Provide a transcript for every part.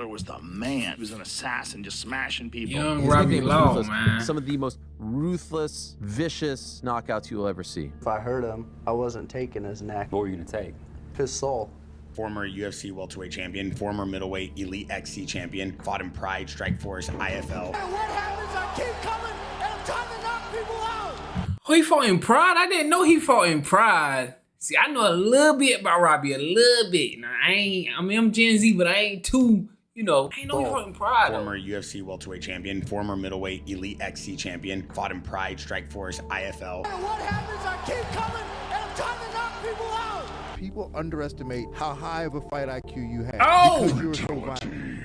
Lawler was the man. He was an assassin, just smashing people. Young Robbie Lawler, man. Some of the most ruthless, vicious knockouts you will ever see. If I hurt him, I wasn't taking his neck. What were you gonna take? His soul. Former UFC welterweight champion, former middleweight elite XC champion, fought in Pride, Strikeforce, IFL. And what happens? I keep coming and I'm trying to knock people out. Oh, he fought in Pride? I didn't know he fought in Pride. See, I know a little bit about Robbie, a little bit. Now, I'm Gen Z, but I ain't too, I ain't know he fought in Pride. Former UFC welterweight champion, former middleweight elite XC champion, fought in Pride, Strikeforce, IFL. And what happens? I keep coming and I'm trying to knock people out. People underestimate how high of a fight IQ you have. Oh! Because you were so violent.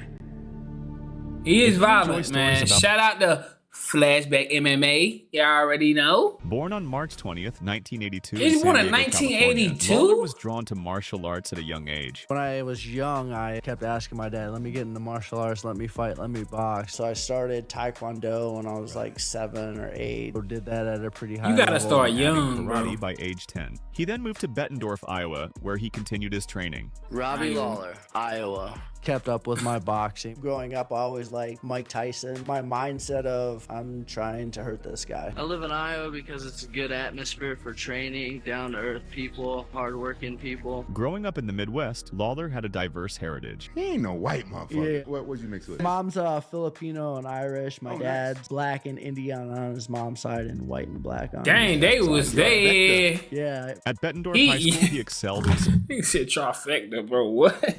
He is violent, man. Shout out to Flashback MMA. You already know. Born on March 20th, 1982. He's born in San Diego, 1982? California, Lawler was drawn to martial arts at a young age. When I was young, I kept asking my dad, let me get into martial arts, let me fight, let me box. So I started Taekwondo when I was like 7 or 8. Did that at a pretty high You gotta level. start young, bro. Karate by age 10. He then moved to Bettendorf, Iowa, where he continued his training. Robbie Lawler, Iowa. Kept up with my boxing. Growing up, I always liked Mike Tyson. My mindset of, I'm trying to hurt this guy. I live in Iowa because it's a good atmosphere for training, down-to-earth people, hard-working people. Growing up in the Midwest, Lawler had a diverse heritage. He ain't no white motherfucker. Yeah. What would you mix with? Mom's Filipino and Irish. My dad's black and Indian on his mom's side and white and black on Dang, his they side. was there. Yeah. At Bettendorf High School, he excelled in He said trifecta, bro. What?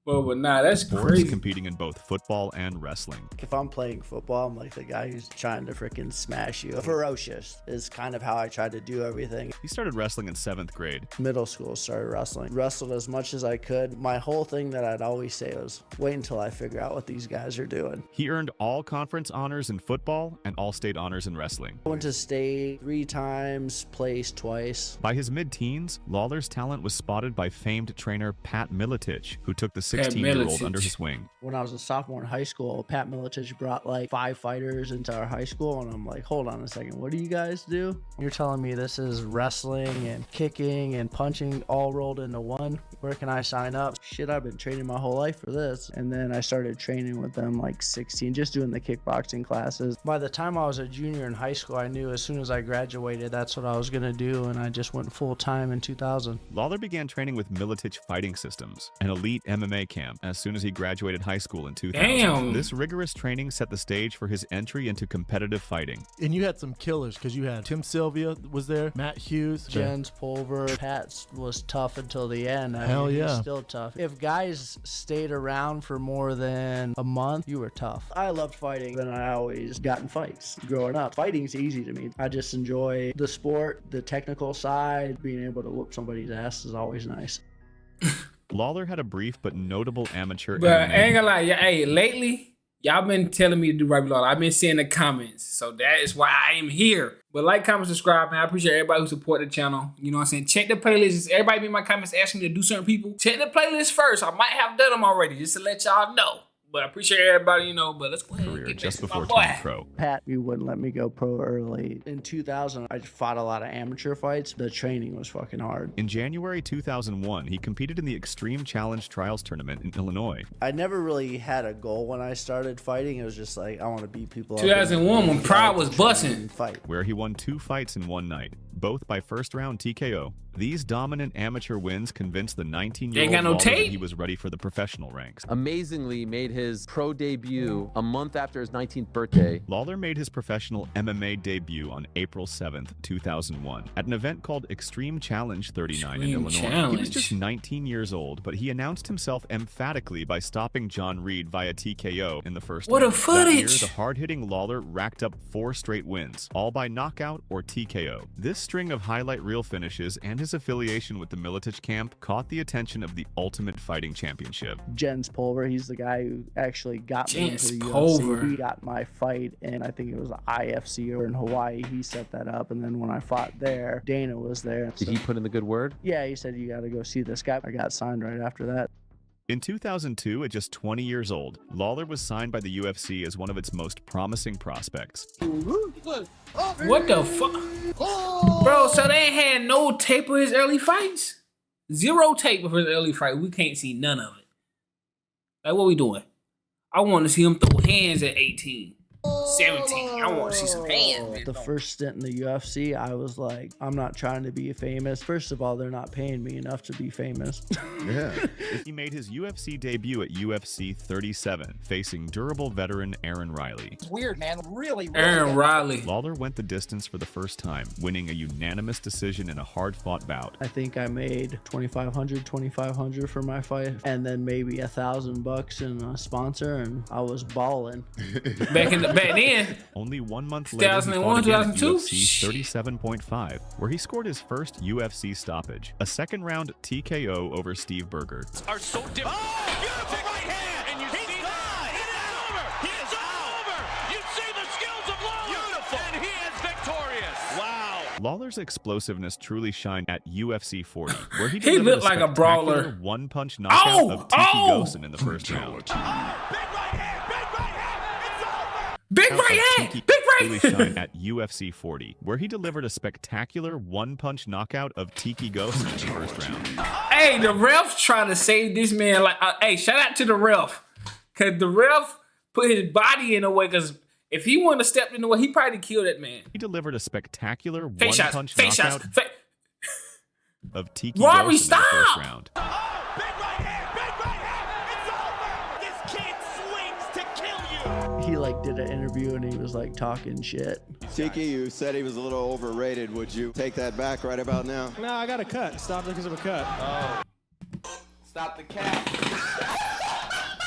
But nah, that's sports, crazy. competing in both football and wrestling. If I'm playing football, I'm like the guy who's trying to freaking smash you. Ferocious is kind of how I tried to do everything. He started wrestling in 7th grade. Middle school, started wrestling. Wrestled as much as I could. My whole thing that I'd always say was, wait until I figure out what these guys are doing. He earned all conference honors in football and all state honors in wrestling. I went to state 3 times, placed twice. By his mid-teens, Lawler's talent was spotted by famed trainer Pat Miletich, who took the 16-year-old under his wing. When I was a sophomore in high school, Pat Miletich brought like 5 fighters into our high school, and I'm like, hold on a second, what do you guys do? You're telling me this is wrestling and kicking and punching all rolled into one? Where can I sign up? Shit, I've been training my whole life for this. And then I started training with them like 16, just doing the kickboxing classes. By the time I was a junior in high school, I knew as soon as I graduated, that's what I was gonna do, and I just went full time in 2000. Lawler began training with Miletich Fighting Systems, an elite MMA camp, as soon as he graduated high school in 2000. Damn. This rigorous training set the stage for his entry into competitive fighting. And you had some killers, because you had Tim Sylvia was there, Matt Hughes. Jens Pulver. Pat was tough until the end. Hell yeah. He's still tough. If guys stayed around for more than a month, you were tough. I loved fighting, and I always got in fights growing up. Fighting's easy to me. I just enjoy the sport, the technical side. Being able to whoop somebody's ass is always nice. Lawler had a brief but notable amateur But MMA. I ain't gonna lie, hey, lately, y'all been telling me to do Robbie Lawler. I've been seeing the comments. So that is why I am here. But like, comment, subscribe, man. I appreciate everybody who support the channel. You know what I'm saying? Check the playlists. Everybody be in my comments asking me to do certain people. Check the playlist first. I might have done them already just to let y'all know. But I appreciate everybody, but let's go ahead and Career get just back to before my boy. turning pro. Pat, he wouldn't let me go pro early. In 2000, I fought a lot of amateur fights. The training was fucking hard. In January 2001, he competed in the Extreme Challenge Trials Tournament in Illinois. I never really had a goal when I started fighting. It was just like, I want to beat people up. 2001 when Pride was busting. Fight. Where he won 2 fights in one night, both by first-round TKO. These dominant amateur wins convinced the 19-year-old got no Lawler that tape? he was ready for the professional ranks. Amazingly made his pro debut a month after his 19th birthday. Lawler made his professional MMA debut on April 7th, 2001, at an event called Extreme Challenge 39 in Extreme Illinois. He was Challenge. just 19 years old, but he announced himself emphatically by stopping John Reed via TKO in the first What a round. That year, footage! the hard-hitting Lawler racked up 4 straight wins, all by knockout or TKO. This string of highlight reel finishes and his affiliation with the Miletich camp caught the attention of the Ultimate Fighting Championship. Jens Pulver, he's the guy who actually got me Jens into the Pulver. UFC. He got my fight, and I think it was the IFC or in Hawaii. He set that up, and then when I fought there, Dana was there. Did he put in the good word? Yeah, he said, you got to go see this guy. I got signed right after that. In 2002, at just 20 years old, Lawler was signed by the UFC as one of its most promising prospects. What the fuck? Bro, so they ain't had no tape of his early fights? 0 tape of his early fight. We can't see none of it. Like, what we doing? I want to see him throw hands at 18. 17. I want to see some hands. The first stint in the UFC, I was like, I'm not trying to be famous. First of all, they're not paying me enough to be famous. Yeah. He made his UFC debut at UFC 37, facing durable veteran Aaron Riley. It's weird, man. Really Aaron Riley. Lawler went the distance for the first time, winning a unanimous decision in a hard-fought bout. I think I made $2,500 for my fight, and then maybe $1,000 in a sponsor, and I was balling. Back then. Only 1 month later, he 2001, fought again at 2002? UFC 37.5, where he scored his first UFC stoppage, a second-round TKO over Steve Berger. Are so different. Oh, beautiful right hand! And you see that? It is over! He is over! You see the skills of Lawler! Beautiful! And he is victorious! Wow! Lawler's explosiveness truly shined at UFC 40, where he He delivered looked like a brawler. one-punch knockout of Tiki Gosen in the first round. Big right hand! Big right hand! It's over! Big right hand! Tiki Big right really shined at UFC 40, where he delivered a spectacular one-punch knockout of Tiki Gosen in the first round. Hey, the ref trying to save this man. Like, hey, shout out to the ref, cause the ref put his body in a way. Cause if he wouldn't have stepped in the way, he probably killed that man. He delivered a spectacular Face shots, one-punch face knockout shots. of Tiki Robbie, Gosen in the first stop! round. Oh, big right hand! Big right hand! It's over! This kid swings to kill you! He like did an interview and he was like talking shit. Tiki, you said he was a little overrated. Would you take that back right about now? No, I got a cut. Stopped because of a cut. Oh. Stop the cap. Stop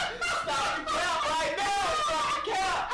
the cap right now! Stop the cap!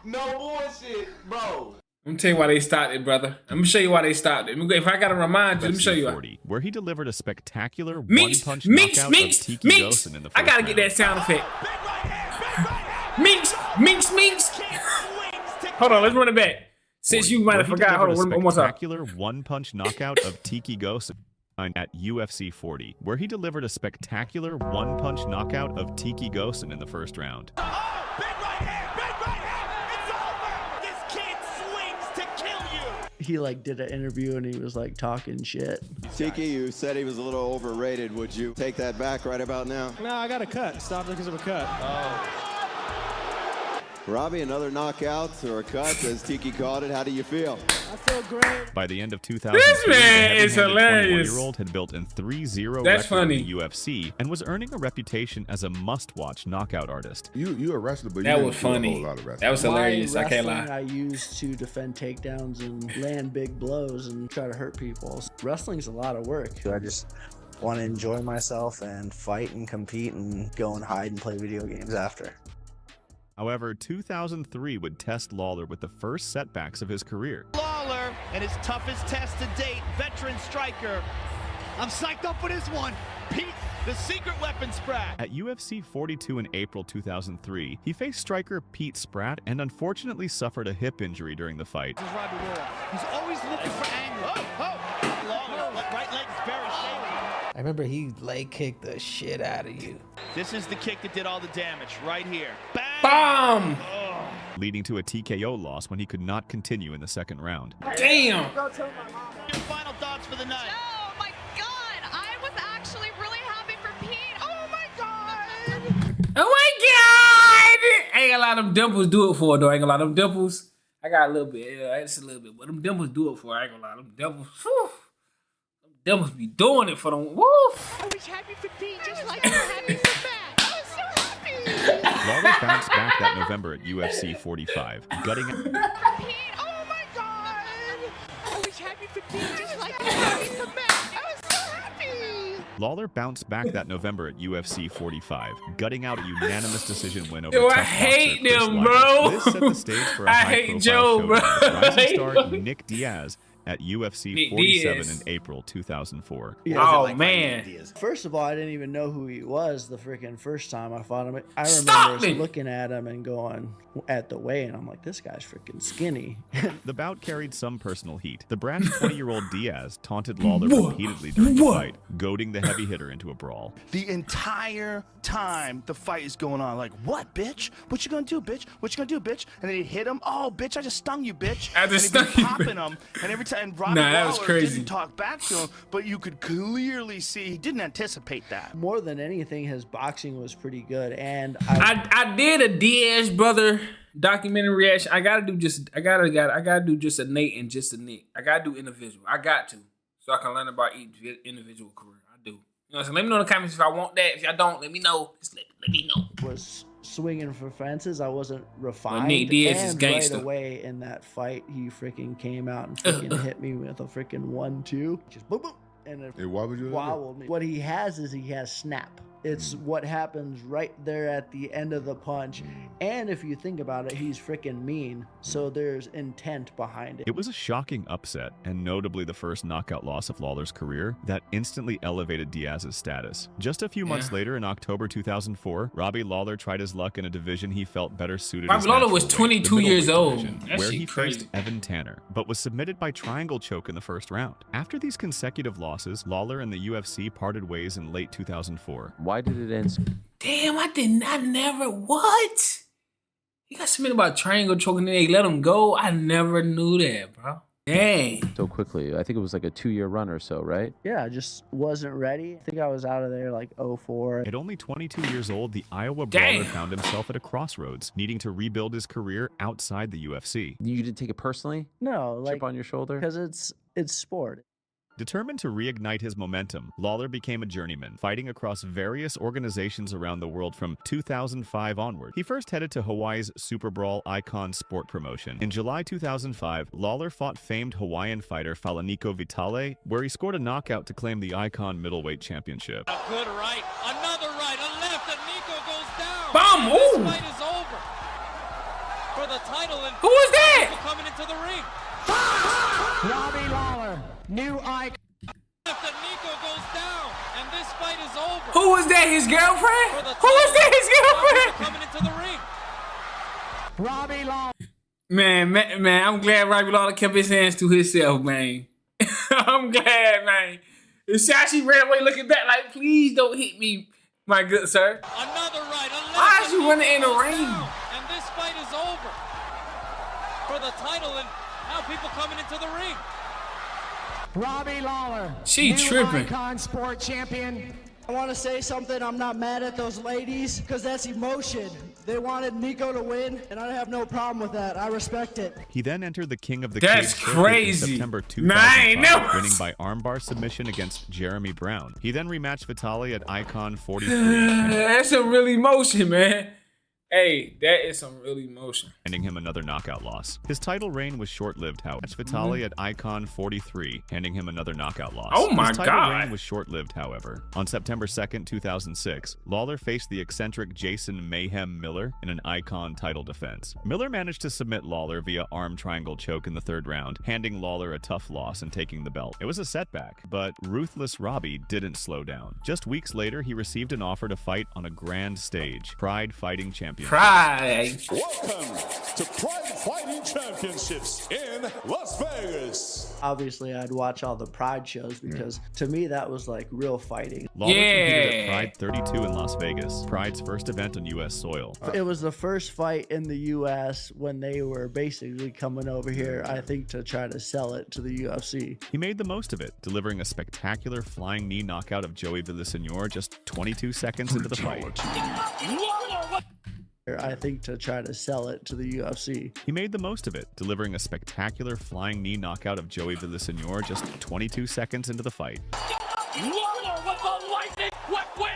No bullshit, bro. Let me tell you why they stopped it, brother. Let me show you why they stopped it. If I gotta remind you, let me show you why. 40, where he delivered a spectacular Minx, one-punch Minx, knockout Minx, of Tiki Minx. Gosen in the first I gotta round. get that sound effect. Big right hand! Big right hand! Minx, Minx, Minx. Kid swings to Hold on, let's run it back. Since you might have Where he forgot, hold on, delivered one a more time. spectacular one-punch knockout of Tiki Gosen at UFC 40, where he delivered a spectacular one-punch knockout of Tiki Gosen in the first round. Oh, big right hand! Big right hand! It's over! This kid swings to kill you! He like did an interview and he was like talking shit. Tiki, you said he was a little overrated. Would you take that back right about now? No, I got a cut. Stopped because of a cut. Robbie, another knockout or a cut, as Tiki called it. How do you feel? I feel great. By the end of 2002, This man the is heavy-handed hilarious. 21-year-old had built an 3-0 That's record funny. in the UFC and was earning a reputation as a must-watch knockout artist. You a wrestler, but That you was didn't do a funny. whole lot of wrestling. That was hilarious. My I can't wrestling lie. I used to defend takedowns and land big blows and try to hurt people. Wrestling's a lot of work. I just want to enjoy myself and fight and compete and go and hide and play video games after. However, 2003 would test Lawler with the first setbacks of his career. Lawler and his toughest test to date, veteran striker. I'm psyched up for this one. Pete, the secret weapon Spratt. At UFC 42 in April 2003, he faced striker Pete Spratt and unfortunately suffered a hip injury during the fight. This is Robbie Lawler. He's always looking for angle. Lawler, right leg's very shaky. I remember he leg kicked the shit out of you. This is the kick that did all the damage, right here. Bang! Bomb! Leading to a TKO loss when he could not continue in the second round. Damn! Your final thoughts for the night. Oh my God! I was actually really happy for Pete. Oh my God! Oh my God! Ain't gonna lie, them dimples do it for it, though. Ain't gonna lie, them dimples. I got a little bit, just a little bit, but them dimples do it for it. I ain't gonna lie, them dimples. Whew. Them dimples be doing it for them. Woo! I was happy for Pete, just like you were happy for Matt. I was so happy. Lawler bounced back that November at UFC 45, gutting Pete! Oh my God! I was happy for Pete, just like you were happy for Matt. I was so happy. Lawler bounced back that November at UFC 45, gutting out a unanimous decision win over Yo, I tough hate boxer Chris them, Weidman. bro. This set the stage for a I high-profile hate Joe, showdown bro. with rising I hate star him. Nick Diaz at UFC Nick 47 Diaz. in April 2004. Oh, man. First of all, I didn't even know who he was the freaking first time I fought him. I Stop remember me. looking at him and going at the weigh, and I'm like, this guy's freaking skinny. The bout carried some personal heat. The brash 20-year-old Diaz taunted Lawler repeatedly during the fight, goading the heavy hitter into a brawl. The entire time the fight is going on, like, what, bitch? What you gonna do, bitch? What you gonna do, bitch? And then he hit him. Oh, bitch, I just stung you, bitch. I just and he'd be stung you, popping him. And every time And Robbie that was Lawler crazy. didn't talk back to him, but you could clearly see he didn't anticipate that. More than anything, his boxing was pretty good, and I did a Diaz brother documentary reaction. I gotta do just a Nate and just a Nick. I gotta do individual. I got to, so I can learn about each individual career. I do. You know what I'm saying? Let me know in the comments if I want that. If y'all don't, let me know. Just let me know. Was swinging for fences. I wasn't refined. Nate Diaz is and gangster. right away in that fight, he freaking came out and freaking hit me with a freaking 1-2. Just boom, boom. And it Hey, why would you? wobbled me. What he has is he has snap. It's what happens right there at the end of the punch. And if you think about it, he's freaking mean. So there's intent behind it. It was a shocking upset, and notably the first knockout loss of Lawler's career, that instantly elevated Diaz's status. Just a few months later, in October 2004, Robbie Lawler tried his luck in a division he felt better suited. Robbie Lawler was 22 years old. That where shit he crazy. faced Evan Tanner, but was submitted by triangle choke in the first round. After these consecutive losses, Lawler and the UFC parted ways in late 2004. Why did it end? Damn, what? He got submitted by triangle choking and they let him go. I never knew that, bro. Dang. So quickly. I think it was like a 2-year run or so, right? Yeah, I just wasn't ready. I think I was out of there like 04. At only 22 years old, the Iowa Damn. brawler found himself at a crossroads, needing to rebuild his career outside the UFC. You didn't take it personally? No, like Chip on your shoulder? because it's sport. Determined to reignite his momentum, Lawler became a journeyman, fighting across various organizations around the world from 2005 onward. He first headed to Hawaii's Super Brawl Icon Sport Promotion. In July 2005, Lawler fought famed Hawaiian fighter Falaniko Vitale, where he scored a knockout to claim the Icon Middleweight Championship. A good right, another right, a left, and Nico goes down. Bam! This Ooh! fight is over. For the title, and Who was that? people coming into the ring. Robbie Lawler, new icon. Left, and Nico goes down, and this fight is over. Who was that? His girlfriend? For the Who was that? title, His girlfriend? people coming into the ring. Robbie Lawler. Man, I'm glad Robbie Lawler kept his hands to himself, man. I'm glad, man. And she ran away looking back like, please don't hit me, my good sir. Another right, a left. Why is and you running in Nico the goes ring? down, and this fight is over. For the title, and now people coming into the ring. Robbie Lawler. She new tripping. Icon Sport Champion. I want to say something. I'm not mad at those ladies because that's emotion. They wanted Nico to win, and I have no problem with that. I respect it. He then entered the King of the That's Cage circuit crazy. in September Nah, I ain't 2005, never- winning by armbar submission against Jeremy Brown. He then rematched Vitale at Icon 43. That's some real emotion, man. Hey, that is some real emotion. Handing him another knockout loss. His title reign was short-lived, however. Vitale at Icon 43, handing him another knockout loss. Oh my His title God. reign was short-lived, however. On September 2nd, 2006, Lawler faced the eccentric Jason Mayhem Miller in an Icon title defense. Miller managed to submit Lawler via arm triangle choke in the third round, handing Lawler a tough loss and taking the belt. It was a setback, but ruthless Robbie didn't slow down. Just weeks later, he received an offer to fight on a grand stage, Pride Fighting Championship. Pride. Welcome to Pride Fighting Championships in Las Vegas. Obviously, I'd watch all the Pride shows because to me that was like real fighting. Lawler competed at Pride 32 in Las Vegas, Pride's first event on U.S. soil. It was the first fight in the U.S. when they were basically coming over here, I think, to try to sell it to the UFC. He made the most of it, delivering a spectacular flying knee knockout of Joey Villaseñor just 22 seconds into the fight. I think, to try to sell it to the UFC. He made the most of it, delivering a spectacular flying knee knockout of Joey Villaseñor just 22 seconds into the fight.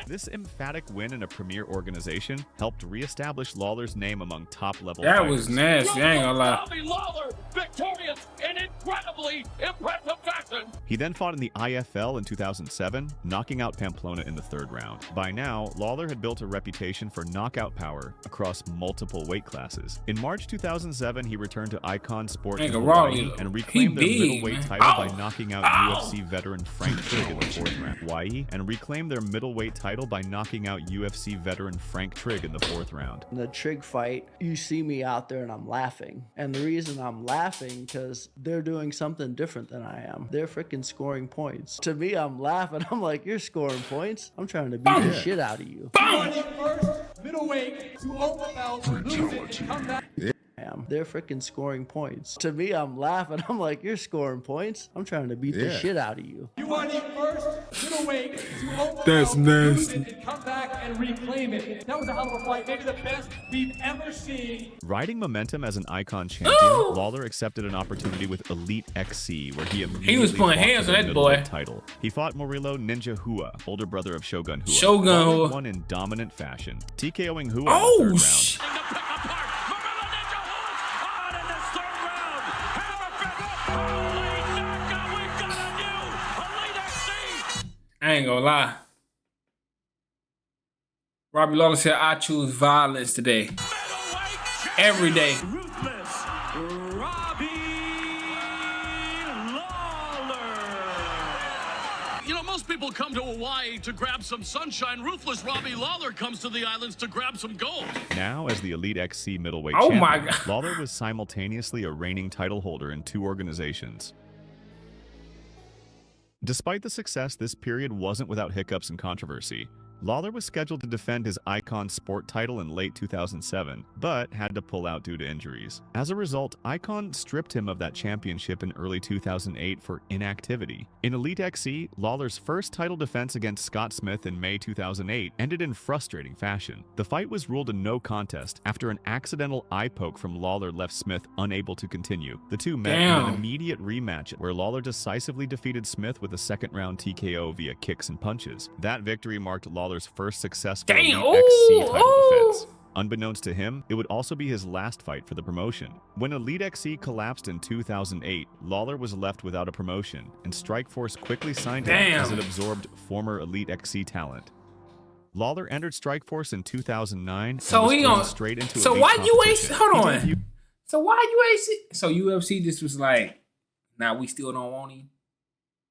This emphatic win in a premier organization helped reestablish Lawler's name among top-level That fighters. was nasty, I ain't gonna lie. Robbie Lawler, victorious in incredibly impressive fashion. He then fought in the IFL in 2007, knocking out Pamplona in the third round. By now, Lawler had built a reputation for knockout power across multiple weight classes. In March 2007, he returned to Icon Sport in Nigga, Hawaii Robbie, and reclaimed their he big, middleweight man. title by Ow! knocking out Ow! UFC veteran Frank Trigg in the fourth round. Hawaii and reclaimed their middleweight title by knocking out UFC veteran Frank Trigg in the fourth round. In the Trig fight, you see me out there and I'm laughing. And the reason I'm laughing because they're doing something different than I am. They're freaking scoring points. To me, I'm laughing. I'm like, you're scoring points? I'm trying to beat the shit out of you. First middleweight to open belt, lose it, and come back. They're freaking scoring points. To me, I'm laughing. I'm like, you're scoring points? I'm trying to beat the shit out of you. You are the first middleweight to overcome That's nasty. and come back and reclaim it. That was a hell of a fight. Maybe the best we've ever seen. Riding momentum as an Icon champion, Lawler accepted an opportunity with Elite XC, where he immediately was putting fought hands for on the that middleweight boy. title. He fought Murilo Ninja Hua, older brother of Shogun Hua. Shogun Lawler Hua. won in dominant fashion, TKOing Hua Oh, in the third round. I ain't gonna lie. Robbie Lawler said, I choose violence today. Every day. Ruthless Robbie Lawler. You know, most people come to Hawaii to grab some sunshine. Ruthless Robbie Lawler comes to the islands to grab some gold. Now, as the Elite XC middleweight Oh champion, my God. Lawler was simultaneously a reigning title holder in 2 organizations. Despite the success, this period wasn't without hiccups and controversy. Lawler was scheduled to defend his Icon Sport title in late 2007, but had to pull out due to injuries. As a result, Icon stripped him of that championship in early 2008 for inactivity. In Elite XC, Lawler's first title defense against Scott Smith in May 2008 ended in frustrating fashion. The fight was ruled a no contest after an accidental eye poke from Lawler left Smith unable to continue. The two met in an immediate rematch where Lawler decisively defeated Smith with a second-round TKO via kicks and punches. That victory marked Lawler's first successful Elite XC title defense. Unbeknownst to him, it would also be his last fight for the promotion. When Elite XC collapsed in 2008, Lawler was left without a promotion, and Strikeforce quickly signed him as it absorbed former Elite XC talent. Lawler entered Strikeforce in 2009 and was thrown straight into elite competition. Hold on. So why UAC? So UFC just was like, nah, we still don't want him.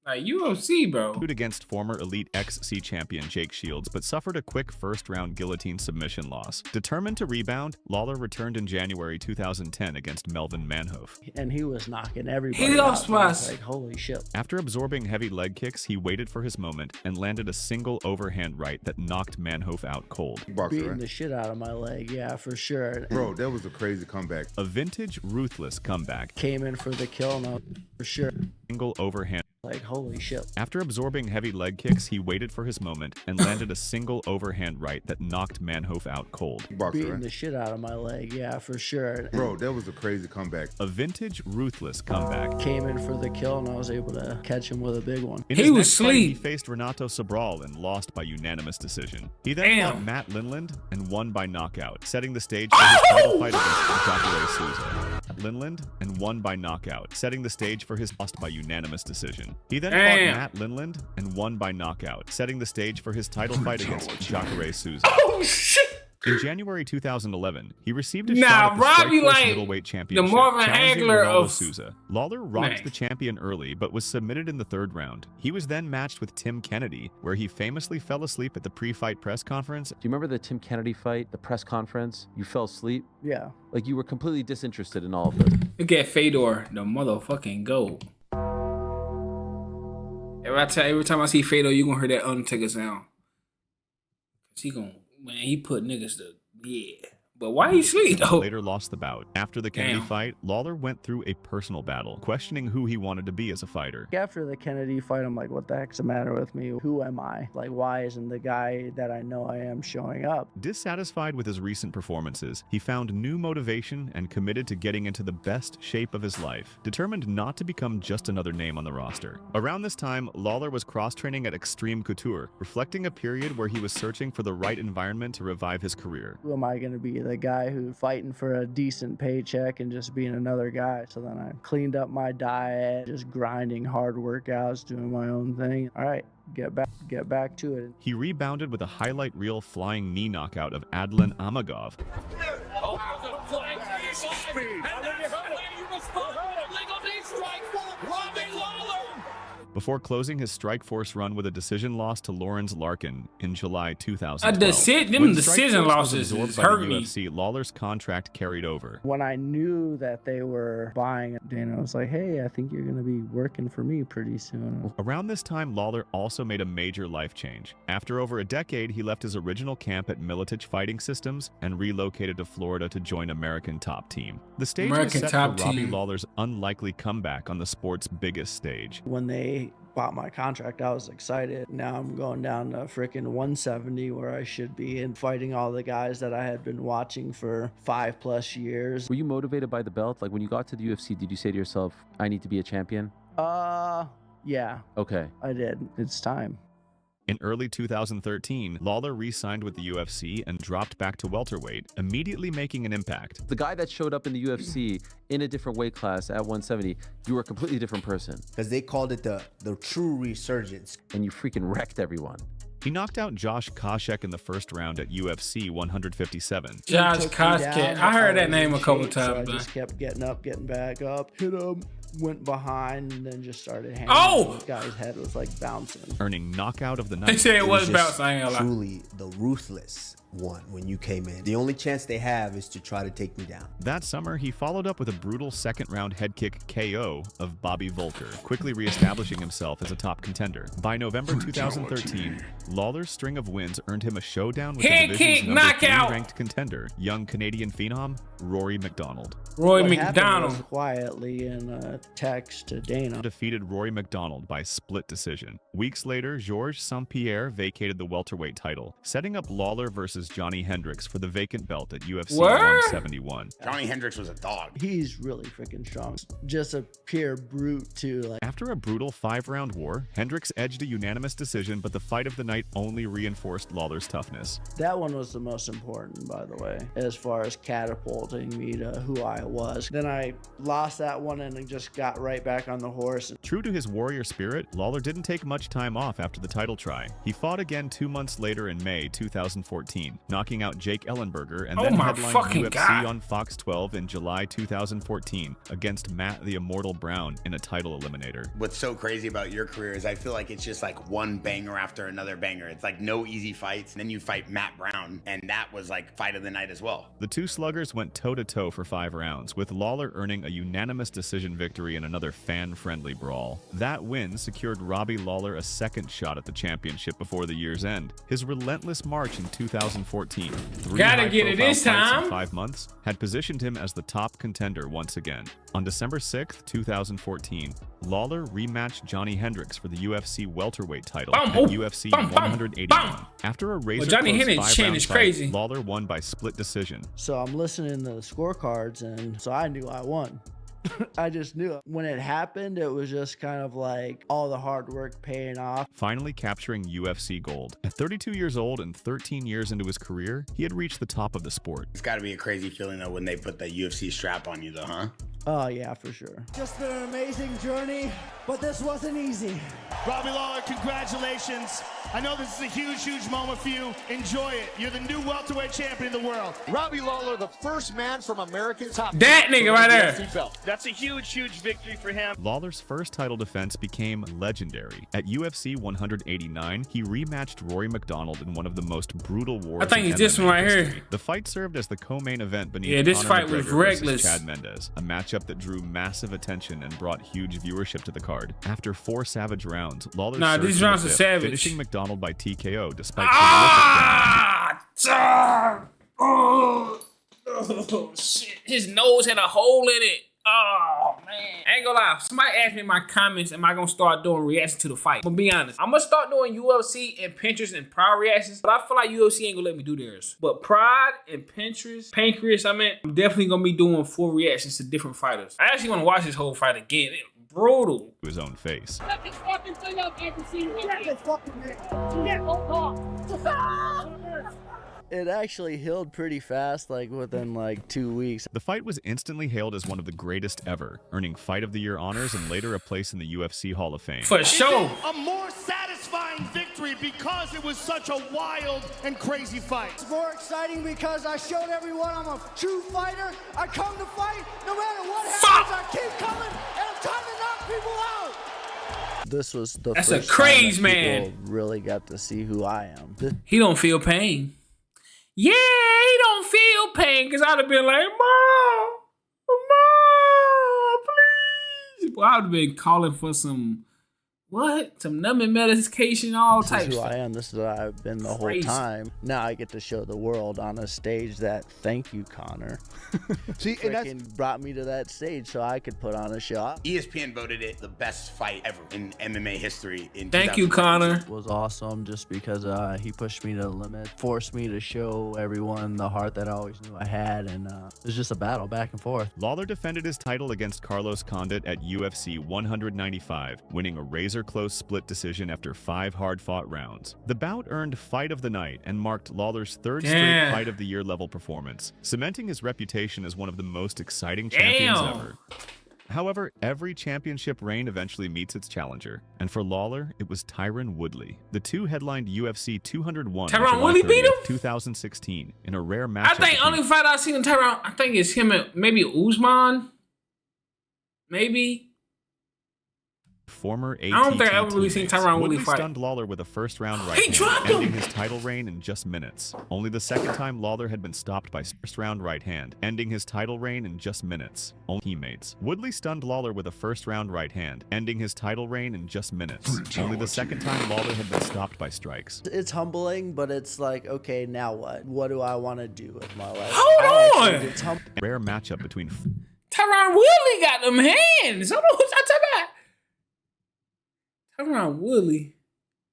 Like UFC, bro. Against former Elite XC champion Jake Shields, but suffered a quick first-round guillotine submission loss. Determined to rebound, Lawler returned in January 2010 against Melvin Manhoef. And he was knocking everybody He lost out. Like, holy shit. After absorbing heavy leg kicks, he waited for his moment and landed a single overhand right that knocked Manhoef out cold. Beating the shit out of my leg, yeah, for sure. Bro, that was a crazy comeback. A vintage, ruthless comeback. Came in for the kill, no, for sure. Single overhand. Like, holy shit. After absorbing heavy leg kicks, he waited for his moment and landed a single overhand right that knocked Manhoef out cold. Beating the shit out of my leg, yeah, for sure. Bro, that was a crazy comeback. A vintage, ruthless comeback. Came in for the kill, and I was able to catch him with a big one. He was asleep. He faced Renato Sobral and lost by unanimous decision. He then fought Matt Lindland and won by knockout, setting the stage for his title fight against Jacare Souza. Lindland and won by knockout, setting the stage for his loss by unanimous decision. He then fought Matt Lindland and won by knockout, setting the stage for his title fight against Jacare Souza. Oh shit! In January 2011, he received a shot at the Robbie, Strikeforce like, middleweight championship, the Marvin challenging Hagler Ronaldo of Souza. Lawler rocked the champion early, but was submitted in the 3rd round. He was then matched with Tim Kennedy, where he famously fell asleep at the pre-fight press conference. Do you remember the Tim Kennedy fight, the press conference? You fell asleep? Yeah. Like you were completely disinterested in all of this. Look at Fedor, the motherfucking goat. Every time I see Fedor, you gonna hear that Undertaker sound. He put niggas to, yeah. But why he sleep though? Later lost the bout. After the Kennedy fight, Lawler went through a personal battle, questioning who he wanted to be as a fighter. After the Kennedy fight, I'm like, what the heck's the matter with me? Who am I? Like, why isn't the guy that I know I am showing up? Dissatisfied with his recent performances, he found new motivation and committed to getting into the best shape of his life, determined not to become just another name on the roster. Around this time, Lawler was cross-training at Extreme Couture, reflecting a period where he was searching for the right environment to revive his career. Who am I going to be? The guy who's fighting for a decent paycheck and just being another guy. So then I cleaned up my diet, just grinding hard workouts, doing my own thing. All right, get back to it. He rebounded with a highlight reel flying knee knockout of Adlan Amagov. before closing his Strikeforce run with a decision loss to Lawrence Larkin in July 2012. Them decision losses was hurt by the me. UFC, Lawler's contract carried over. When I knew that they were buying it, Dana was like, hey, I think you're going to be working for me pretty soon. Around this time, Lawler also made a major life change. After over a decade, he left his original camp at Militich Fighting Systems and relocated to Florida to join American Top Team. The stage was set for Robbie Lawler's unlikely comeback on the sport's biggest stage. When they bought my contract, I was excited. Now I'm going down to freaking 170 where I should be and fighting all the guys that I had been watching for 5+ years. Were you motivated by the belt? Like when you got to the UFC, did you say to yourself, I need to be a champion? Yeah. Okay. I did. It's time. In early 2013, Lawler re-signed with the UFC and dropped back to welterweight, immediately making an impact. The guy that showed up in the UFC in a different weight class at 170, you were a completely different person. Because they called it the true resurgence. And you freaking wrecked everyone. He knocked out Josh Koscheck in the first round at UFC 157. Josh Koscheck. I heard that name a couple times. So I just kept getting up, getting back up, hit him, went behind, and then just started hammering. Oh! The guy's head was like bouncing. Earning knockout of the night. They said it was bouncing. I ain't gonna lie. Truly the ruthless one when you came in. The only chance they have is to try to take me down. That summer, he followed up with a brutal second-round head kick KO of Bobby Volker, quickly reestablishing himself as a top contender. By November 2013, Lawler's string of wins earned him a showdown with the division's number 3 ranked contender, young Canadian phenom Rory McDonald. Rory What McDonald. was quietly in a text to Dana. Defeated Rory McDonald by split decision. Weeks later, Georges St-Pierre vacated the welterweight title, setting up Lawler versus Johnny Hendricks for the vacant belt at UFC 171. Johnny Hendricks was a dog. He's really freaking strong. Just a pure brute too. Like, after a brutal 5-round war, Hendricks edged a unanimous decision, but the fight of the night only reinforced Lawler's toughness. that one was the most important, by the way, as far as catapulting me to who I was. Then I lost that one and just got right back on the horse. True to his warrior spirit, Lawler didn't take much time off after the title try. He fought again 2 months later in May 2014. Knocking out Jake Ellenberger and then headlined UFC on Fox 12 in July 2014 against Matt the Immortal Brown in a title eliminator. What's so crazy about your career is I feel like it's just like one banger after another banger. It's like no easy fights. And then you fight Matt Brown, and that was like fight of the night as well. The two sluggers went toe-to-toe for 5 rounds, with Lawler earning a unanimous decision victory in another fan-friendly brawl. That win secured Robbie Lawler a second shot at the championship before the year's end. His relentless march in 2014, 3 gotta get it this time, in 5 months, had positioned him as the top contender once again. On December 6th, 2014, Lawler rematched Johnny Hendricks for the UFC welterweight title at UFC 181. After a Johnny Hendricks' chin is crazy. Lawler won by split decision. So I'm listening to the scorecards, and so I knew I won. I just knew it. When it happened, it was just kind of like all the hard work paying off. Finally capturing UFC gold. At 32 years old and 13 years into his career, he had reached the top of the sport. It's got to be a crazy feeling though when they put the UFC strap on you though, huh? Oh yeah, for sure. Just been an amazing journey, but this wasn't easy. Robbie Lawler, congratulations. I know this is a huge, huge moment for you. Enjoy it. You're the new welterweight champion in the world. Robbie Lawler, the first man from American Top. That nigga right there. That's a huge, huge victory for him. Lawler's first title defense became legendary. At UFC 189, he rematched Rory McDonald in one of the most brutal wars. I think it's this one right here. The fight served as the co-main event beneath this Conor fight McGregor was reckless. versus Chad Mendes, a matchup that drew massive attention and brought huge viewership to the card. After 4 savage rounds, Lawler these rounds are savage, finishing McDonald by TKO despite oh shit, his nose had a hole in it. Oh man, I ain't gonna lie. Somebody asked me in my comments, am I gonna start doing reactions to the fight? But be honest, I'm gonna start doing UFC and Pinterest and Pride reactions, but I feel like UFC ain't gonna let me do theirs. But Pride and Pinterest, I'm definitely gonna be doing full reactions to different fighters. I actually wanna watch this whole fight again. Brutal. To his own face. Check this fucking thing up, I can see you. Check this fucking thing. Get off. It actually healed pretty fast, like within like 2 weeks. The fight was instantly hailed as one of the greatest ever, earning Fight of the Year honors and later a place in the UFC Hall of Fame. For sure. A more satisfying victory because it was such a wild and crazy fight. It's more exciting because I showed everyone I'm a true fighter. I come to fight no matter what happens. I keep coming and I'm trying to knock people out. This was the That's a first craze, time that man. people really got to see who I am. He don't feel pain. Yeah, he don't feel pain because I'd have been like, Mom, please. Well, I would have been calling for some numbing medication, all types. This is who I am. This is what I've been the whole time. Now I get to show the world on a stage that, thank you, Connor. See, and that's brought me to that stage so I could put on a show. ESPN voted it the best fight ever in MMA history. Thank you, Connor. It was awesome just because he pushed me to the limit, forced me to show everyone the heart that I always knew I had, and it was just a battle back and forth. Lawler defended his title against Carlos Condit at UFC 195, winning a razor-close split decision after 5 hard-fought rounds. The bout earned Fight of the Night and marked Lawler's 3rd straight Fight of the Year level performance, cementing his reputation as one of the most exciting champions ever. However, every championship reign eventually meets its challenger, and for Lawler, it was Tyron Woodley. The two headlined UFC 201 Tyron Woodley beat him? 2016 in a rare matchup. I think only fight I've seen in Tyron, I think it's him and maybe Usman. Maybe. Former ATT I don't think I've ever really seen Tyron Woodley fight. Stunned Lawler with a first-round right He dropped hand, him! ending his title reign in just minutes. Only the second time Lawler had been stopped by first-round right hand, ending his title reign in just minutes. Only teammates. Woodley stunned Lawler with a first-round right hand, ending his title reign in just minutes. Only the second time Lawler had been stopped by strikes. It's humbling, but it's like, okay, now what? What do I want to do with my life? Hold on! It's Rare matchup between Tyron Woodley got them hands. I don't know what I'm talking about. Tyron Woodley.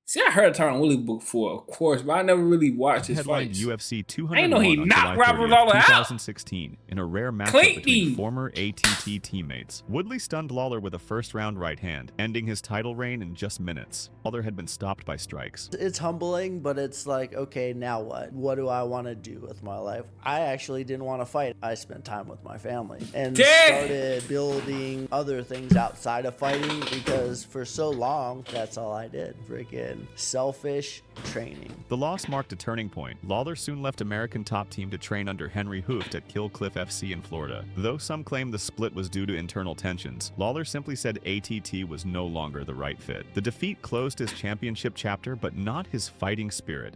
See, I heard of Tyron Woodley before, of course, but I never really watched his headlined fights. UFC 201 I didn't know he on knocked July Robbie 30th, Lawler out. 2016 in a rare matchup Clayton. between former ATT teammates. Woodley stunned Lawler with a first-round right hand, ending his title reign in just minutes. Lawler had been stopped by strikes. It's humbling, but it's like, okay, now what? What do I want to do with my life? I actually didn't want to fight. I spent time with my family and started building other things outside of fighting because for so long, that's all I did. Freaking selfish training. The loss marked a turning point. Lawler soon left American top team to train under Henry Hooft at Kill Cliff FC in Florida. Though some claim the split was due to internal tensions, Lawler simply said ATT was no longer the right fit. The defeat closed his championship chapter, but not his fighting spirit.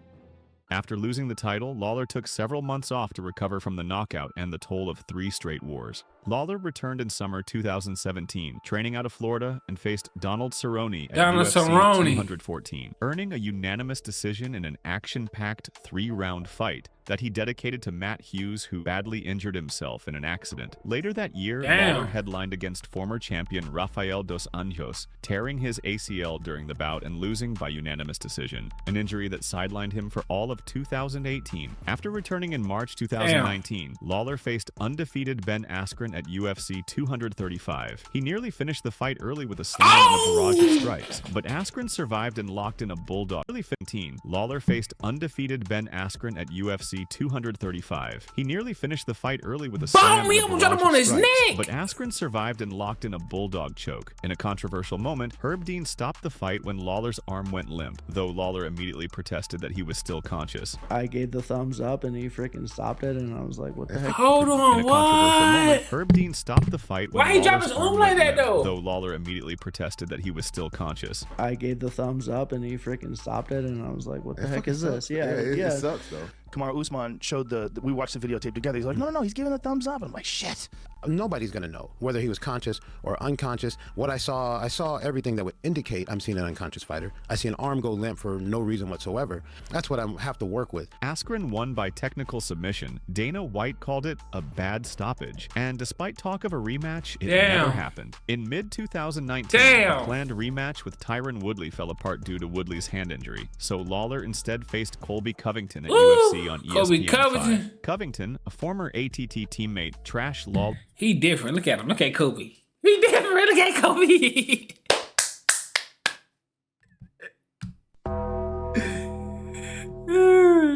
After losing the title, Lawler took several months off to recover from the knockout and the toll of 3 straight wars. Lawler returned in summer 2017, training out of Florida, and faced Donald Cerrone at UFC 214, earning a unanimous decision in an action-packed 3-round fight that he dedicated to Matt Hughes, who badly injured himself in an accident. Later that year, Lawler headlined against former champion Rafael dos Anjos, tearing his ACL during the bout and losing by unanimous decision, an injury that sidelined him for all of 2018. After returning in March 2019, Lawler faced undefeated Ben Askren at UFC 235. He nearly finished the fight early with a slam and a barrage of strikes, but Askren survived and locked in a bulldog. Early 15, Lawler faced undefeated Ben Askren at UFC 235. He nearly finished the fight early with a slam and a barrage of strikes, but Askren survived and locked in a bulldog choke. In a controversial moment, Herb Dean stopped the fight when Lawler's arm went limp, though Lawler immediately protested that he was still conscious. I gave the thumbs up and he freaking stopped it, and I was like, what the heck? Hold on, what? Herb Dean stopped the fight when Why he dropped his arm like that, though Lawler immediately protested that he was still conscious. I gave the thumbs up and he freaking stopped it, and I was like, what the heck is this? Yeah, it sucks though. Kamaru Usman showed we watched the videotape together. He's like, no, he's giving a thumbs up. I'm like, shit. Nobody's gonna know whether he was conscious or unconscious. What I saw everything that would indicate I'm seeing an unconscious fighter. I see an arm go limp for no reason whatsoever. That's what I have to work with. Askren won by technical submission. Dana White called it a bad stoppage. And despite talk of a rematch, it never happened. In mid-2019, a planned rematch with Tyron Woodley fell apart due to Woodley's hand injury. So Lawler instead faced Colby Covington at UFC on ESPN5. Covington, a former ATT teammate, trashed Lawler. He different. Look at him. Look at Kobe. He different. Look at Kobe.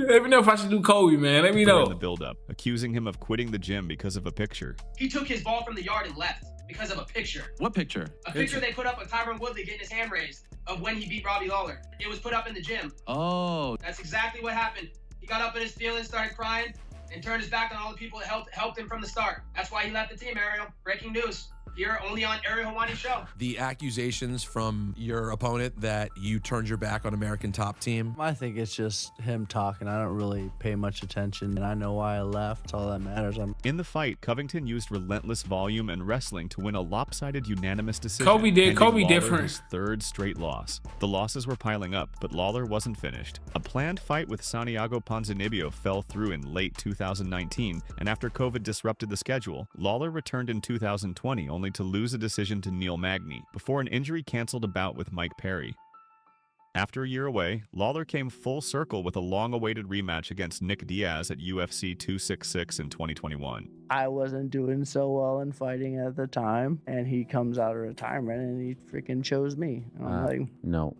Let me know if I should do Kobe, man. Let me know. In the build-up, accusing him of quitting the gym because of a picture. He took his ball from the yard and left because of a picture. What picture? A picture they put up of Tyron Woodley getting his hand raised of when he beat Robbie Lawler. It was put up in the gym. Oh. That's exactly what happened. He got up in his feelings, started crying, and turned his back on all the people that helped him from the start. That's why he left the team, Ariel. Breaking news. here only on Ariel Hawani's show. The accusations from your opponent that you turned your back on American Top Team. I think it's just him talking. I don't really pay much attention, and I know why I left. That's all that matters. In the fight, Covington used relentless volume and wrestling to win a lopsided unanimous decision. Kobe did. handing Kobe Lawler different. His third straight loss. The losses were piling up, but Lawler wasn't finished. A planned fight with Santiago Ponzinibbio fell through in late 2019, and after COVID disrupted the schedule, Lawler returned in 2020 only to lose a decision to Neil Magny before an injury canceled a bout with Mike Perry. After a year away, Lawler came full circle with a long-awaited rematch against Nick Diaz at UFC 266 in 2021. I wasn't doing so well in fighting at the time, and he comes out of retirement and he freaking chose me. And I'm like, no.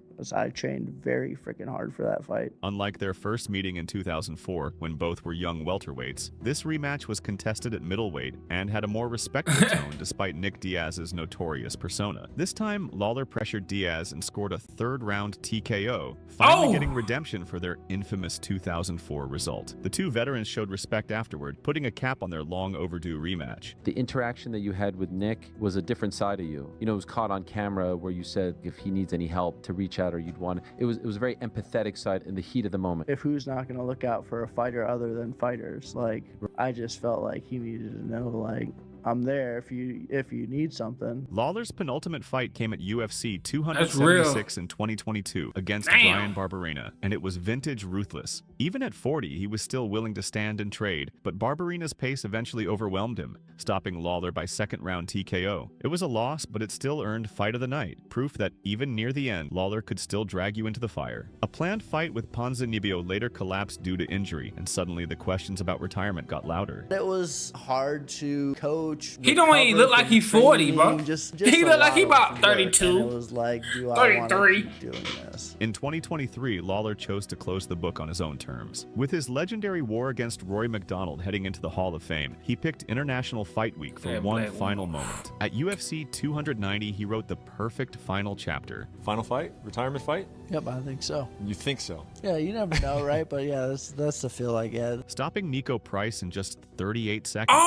Because I trained very freaking hard for that fight. Unlike their first meeting in 2004, when both were young welterweights, this rematch was contested at middleweight and had a more respectful tone despite Nick Diaz's notorious persona. This time, Lawler pressured Diaz and scored a third-round TKO, finally getting redemption for their infamous 2004 result. The two veterans showed respect afterward, putting a cap on their long-overdue rematch. The interaction that you had with Nick was a different side of you. You know, it was caught on camera where you said if he needs any help to reach out or you'd want it was a very empathetic side in the heat of the moment. If who's not going to look out for a fighter other than fighters? Like, I just felt like he needed to know, like, I'm there if you need something. Lawler's penultimate fight came at UFC 276 in 2022 against Brian Barberena, and it was vintage ruthless. Even at 40, he was still willing to stand and trade, but Barberena's pace eventually overwhelmed him, stopping Lawler by second-round TKO. It was a loss, but it still earned Fight of the Night, proof that even near the end, Lawler could still drag you into the fire. A planned fight with Ponzinibbio later collapsed due to injury, and suddenly the questions about retirement got louder. It was hard to coach. He don't even look like he's 40, bro. Just he look like he about 32. It was like, do I want to keep doing this? In 2023, Lawler chose to close the book on his own terms. With his legendary war against Rory McDonald heading into the Hall of Fame, he picked International Fight Week for one final moment. At UFC 290, he wrote the perfect final chapter. Final fight? Retirement fight? Yep, I think so. You think so? Yeah, you never know, right? But yeah, that's the feel I get. Stopping Nico Price in just 38 seconds.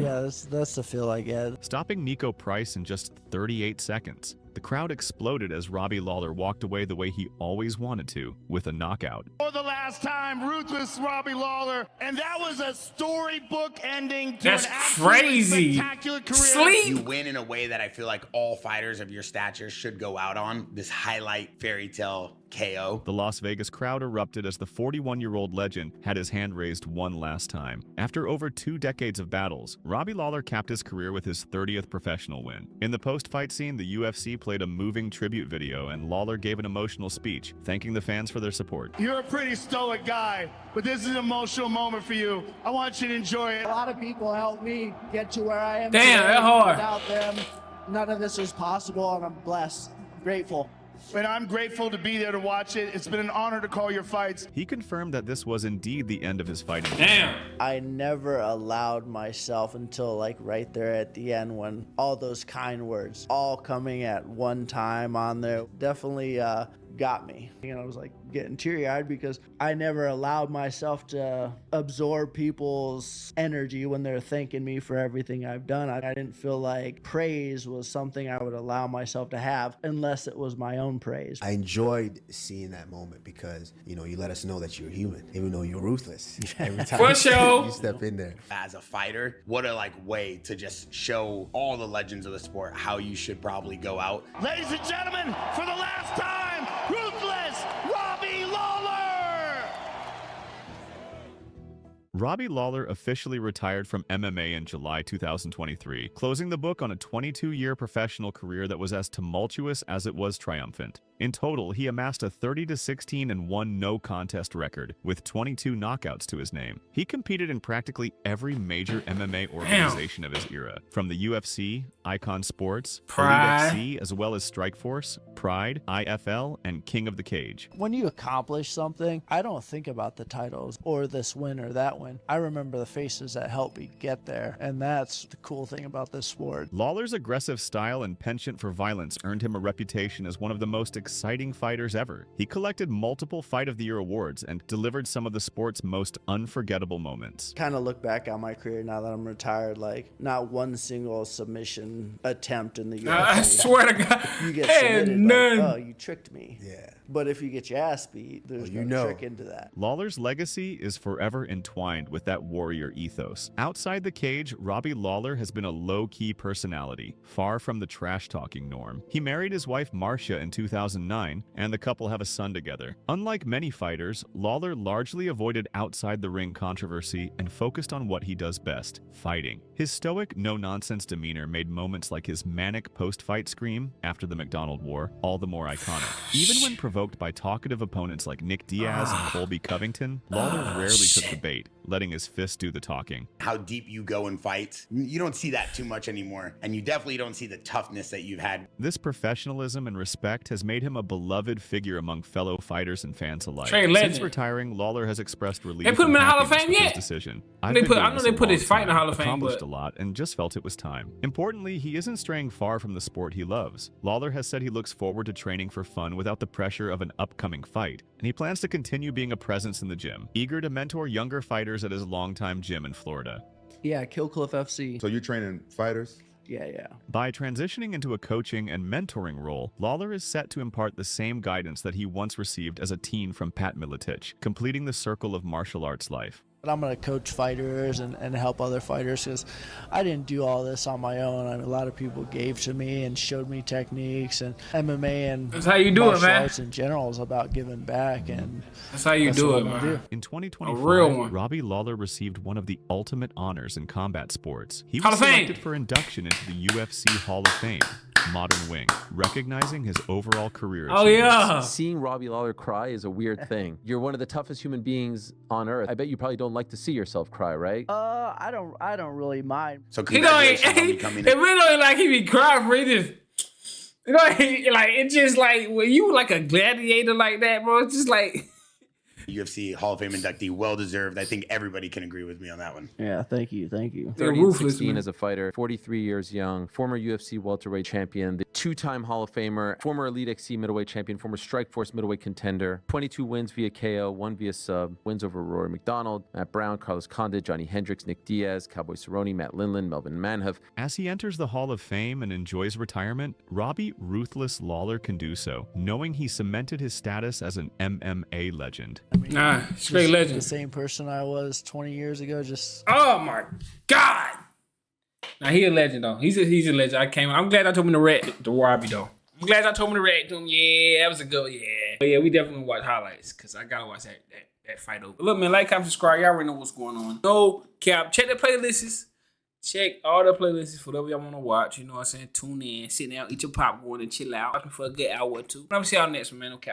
Yeah, that's the feel I get. Stopping Nico Price in just 38 seconds. The crowd exploded as Robbie Lawler walked away the way he always wanted to, with a knockout. For the last time, ruthless Robbie Lawler, and that was a storybook ending to That's an absolutely crazy. spectacular career. Sleep. You win in a way that I feel like all fighters of your stature should go out on. This highlight fairy tale KO. The Las Vegas crowd erupted as the 41-year-old legend had his hand raised one last time. After over 2 decades of battles, Robbie Lawler capped his career with his 30th professional win. In the post-fight scene, the UFC played a moving tribute video, and Lawler gave an emotional speech, thanking the fans for their support. You're a pretty stoic guy, but this is an emotional moment for you. I want you to enjoy it. A lot of people helped me get to where I am. Damn, today. that hard. Without them, none of this was possible, and I'm blessed, grateful. And I'm grateful to be there to watch it. It's been an honor to call your fights. He confirmed that this was indeed the end of his fighting. Damn. I never allowed myself until like right there at the end when all those kind words all coming at one time on there definitely got me. You know, I was like getting teary-eyed because I never allowed myself to absorb people's energy when they're thanking me for everything I've done. I didn't feel like praise was something I would allow myself to have unless it was my own praise. I enjoyed seeing that moment because, you know, you let us know that you're human, even though you're ruthless. Every time For sure. you step in there. As a fighter, what a way to just show all the legends of the sport how you should probably go out. Ladies and gentlemen, for the last time, ruthless Robbie Lawler! Robbie Lawler officially retired from MMA in July 2023, closing the book on a 22-year professional career that was as tumultuous as it was triumphant. In total, he amassed a 30-16-1 no-contest record, with 22 knockouts to his name. He competed in practically every major MMA organization of his era, from the UFC, Icon Sports, Pride, Elite XC, as well as Strikeforce, Pride, IFL, and King of the Cage. When you accomplish something, I don't think about the titles or this win or that win. win. I remember the faces that helped me get there, and that's the cool thing about this sport. Lawler's aggressive style and penchant for violence earned him a reputation as one of the most exciting fighters ever. He collected multiple Fight of the Year awards and delivered some of the sport's most unforgettable moments. Kind of look back on my career now that I'm retired, like not one single submission attempt in the UFC. I swear to God, you get hey, submitted, none. like, oh, you tricked me. Yeah. But if you get your ass beat, there's no trick into that. Lawler's legacy is forever entwined with that warrior ethos. Outside the cage, Robbie Lawler has been a low-key personality, far from the trash-talking norm. He married his wife Marcia in 2009, and the couple have a son together. Unlike many fighters, Lawler largely avoided outside-the-ring controversy and focused on what he does best, fighting. His stoic, no-nonsense demeanor made moments like his manic post-fight scream after the McDonald War all the more iconic. Even when provoked by talkative opponents like Nick Diaz and Colby Covington, Lawler rarely took the bait, letting his fists do the talking. How deep you go in fights, you don't see that too much anymore, and you definitely don't see the toughness that you've had. This professionalism and respect has made him a beloved figure among fellow fighters and fans alike. Since retiring, Lawler has expressed relief. They put him in the Hall of happiness Fame with yet? his decision. I know they put his fight in the Hall of Fame, accomplished but a lot and just felt it was time. Importantly, he isn't straying far from the sport he loves. Lawler has said he looks forward to training for fun without the pressure of an upcoming fight, and he plans to continue being a presence in the gym, eager to mentor younger fighters at his longtime gym in Florida. Yeah, Killcliff FC. So you're training fighters? Yeah. By transitioning into a coaching and mentoring role, Lawler is set to impart the same guidance that he once received as a teen from Pat Miletich, completing the circle of martial arts life. But I'm going to coach fighters and help other fighters because I didn't do all this on my own. I mean, a lot of people gave to me and showed me techniques, and MMA and that's how you do it, man. Arts in general is about giving back, and that's how you do it, man. In 2025, Robbie Lawler received one of the ultimate honors in combat sports. He was selected for induction into the UFC Hall of Fame, Modern Wing, recognizing his overall career achievements. Oh yeah. Seeing Robbie Lawler cry is a weird thing. You're one of the toughest human beings on earth. I bet you probably don't like to see yourself cry, right? I don't really mind. So he really like he be crying for it. Just, you know, like it's just like when you like a gladiator like that, bro. It's just like. UFC Hall of Fame inductee, well deserved. I think everybody can agree with me on that one. Yeah, thank you. 16 as a fighter, 43 years young, former UFC welterweight champion, the two-time Hall of Famer, former Elite XC middleweight champion, former Strikeforce middleweight contender, 22 wins via KO, 1 via sub, wins over Rory McDonald, Matt Brown, Carlos Condit, Johnny Hendricks, Nick Diaz, Cowboy Cerrone, Matt Lindland, Melvin Manhoef. As he enters the Hall of Fame and enjoys retirement, Robbie Ruthless Lawler can do so, knowing he cemented his status as an MMA legend. Straight legend. The same person I was 20 years ago. Just oh my God. Now he a legend though. He's a legend. I'm glad I told him to react to Robbie though. I'm glad I told him to react to him. Yeah, that was a good. Yeah. But yeah, we definitely gonna watch highlights because I gotta watch that fight over. Look, man, like, comment, subscribe. Y'all already know what's going on. No cap. Check the playlists. Check all the playlists for whatever y'all want to watch. You know what I'm saying? Tune in, sit down, eat your popcorn, and chill out. Watch me for a good hour or two. I'm gonna see y'all next one, man. No cap.